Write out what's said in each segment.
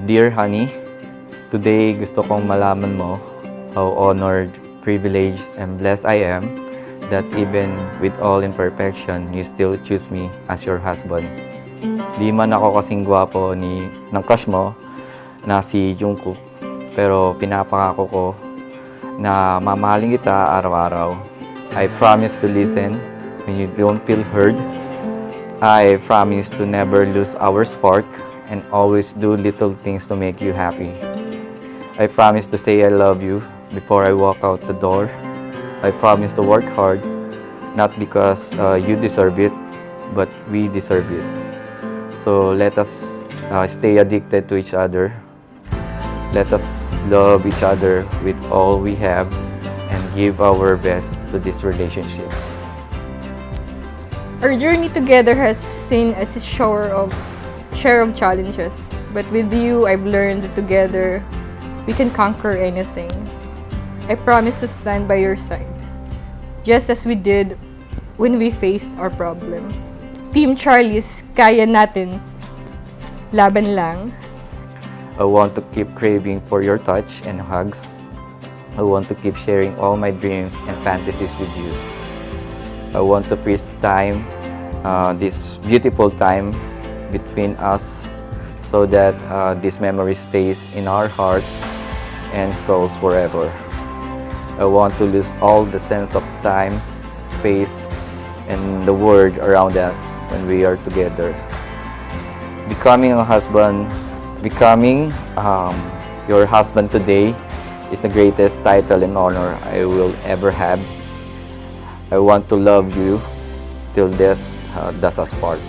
Dear honey, today gusto kong malaman mo how honored, privileged, and blessed I am that even with all imperfection, you still choose me as your husband. Di man ako kasing gwapo ng crush mo na si Jungkook, pero pinapangako ko na mamahalin kita araw-araw. I promise to listen when you don't feel heard. I promise to never lose our spark and always do little things to make you happy. I promise to say I love you before I walk out the door. I promise to work hard, not because you deserve it, but we deserve it. So let us stay addicted to each other. Let us love each other with all we have and give our best to this relationship. Our journey together has seen its share of challenges, but with you, I've learned that together we can conquer anything. I promise to stand by your side, just as we did when we faced our problem. Team Charlie's kaya natin. Laban lang. I want to keep craving for your touch and hugs. I want to keep sharing all my dreams and fantasies with you. I want to freeze time, this beautiful time between us, so that this memory stays in our hearts and souls forever. I want to lose all the sense of time, space, and the world around us when we are together. Becoming your husband today is the greatest title and honor I will ever have. I want to love you till death does us part.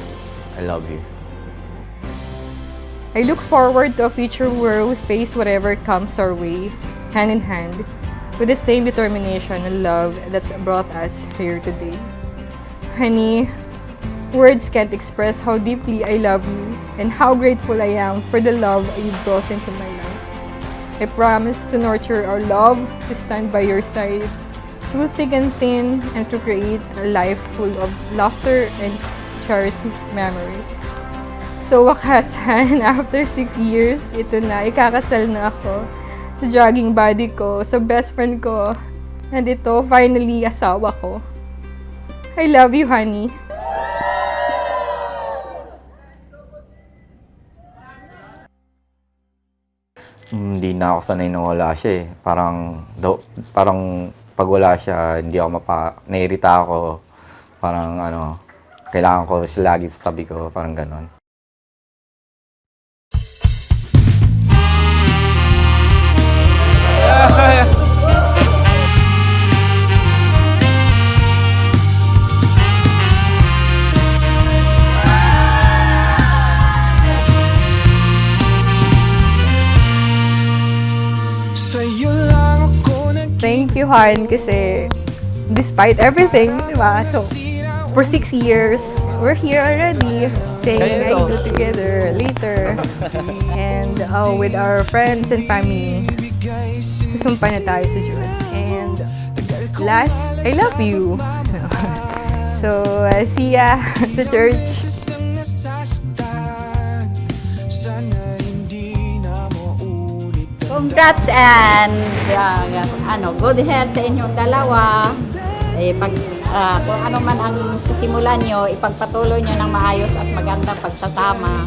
I love you. I look forward to a future where we face whatever comes our way, hand in hand, with the same determination and love that's brought us here today. Honey, words can't express how deeply I love you and how grateful I am for the love you brought into my life. I promise to nurture our love, to stand by your side, through thick and thin, and to create a life full of laughter and cherished memories. So wakas, Han, after 6 years, ito na, ikakasal na ako sa jogging buddy ko, sa best friend ko, and ito, finally, asawa ko. I love you, honey. Hindi na ako sanay na wala siya eh. Parang pag wala siya, hindi ako nairita ako. Parang kailangan ko siya lagi sa tabi ko, parang ganon. Thank you, Han, kasi despite everything, di ba? So, for 6 years, we're here already, saying I do together later. And with our friends and family, susumpa na tayo sa June. And last, I love you. So, see ya sa church. Congrats and good health sa inyong dalawa. Kung ano man ang sisimulan nyo, ipagpatuloy nyo ng maayos at magandang pagsasama.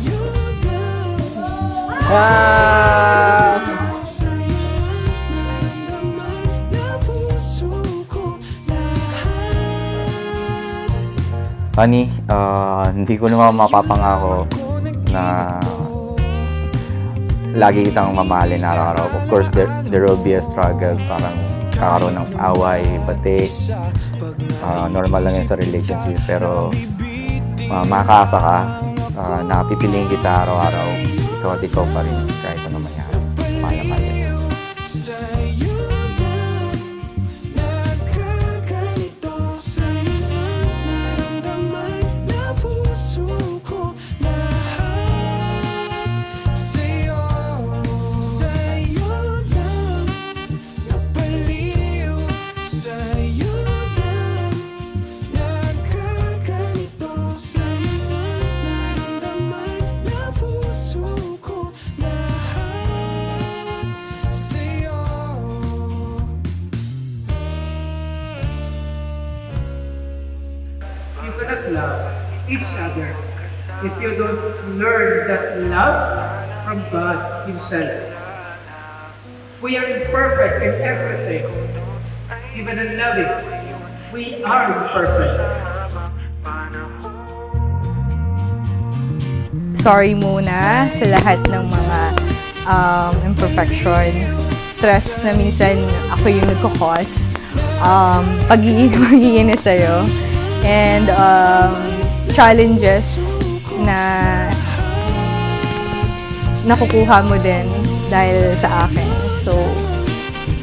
Honey, hindi ko naman mapapangako na lagi kitang mamahalin araw-araw. Of course, there will be a struggle. Parang kakaroon ng away, bati. Normal lang yan sa relationship. Pero makakaasa ka na pipiliin kita araw-araw. Ikaw at ikaw pa rin kahit ano mangyari. Mahal. cannot love each other if you don't learn that love from God Himself. We are imperfect in everything, even in loving. We are imperfect. Sorry muna sa lahat ng mga imperfection, stress na minsan ako yung nagkakos, pag-iinis sa'yo, and challenges na nakukuha mo din dahil sa akin. So,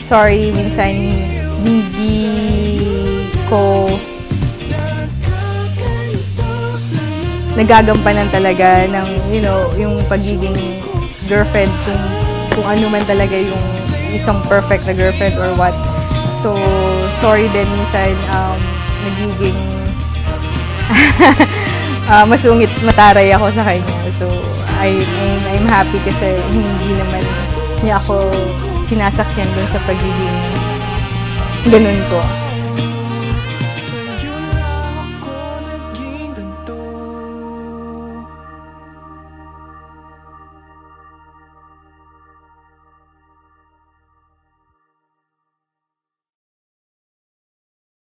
sorry, minsan hindi ko nagagampanan talaga ng, yung pagiging girlfriend, kung ano man talaga yung isang perfect na girlfriend or what. So, sorry din minsan, nagiging masungit, mataray ako sa kanya. So, I'm happy kasi hindi naman niya ako sinasakyan dun sa pagiging ganun ko.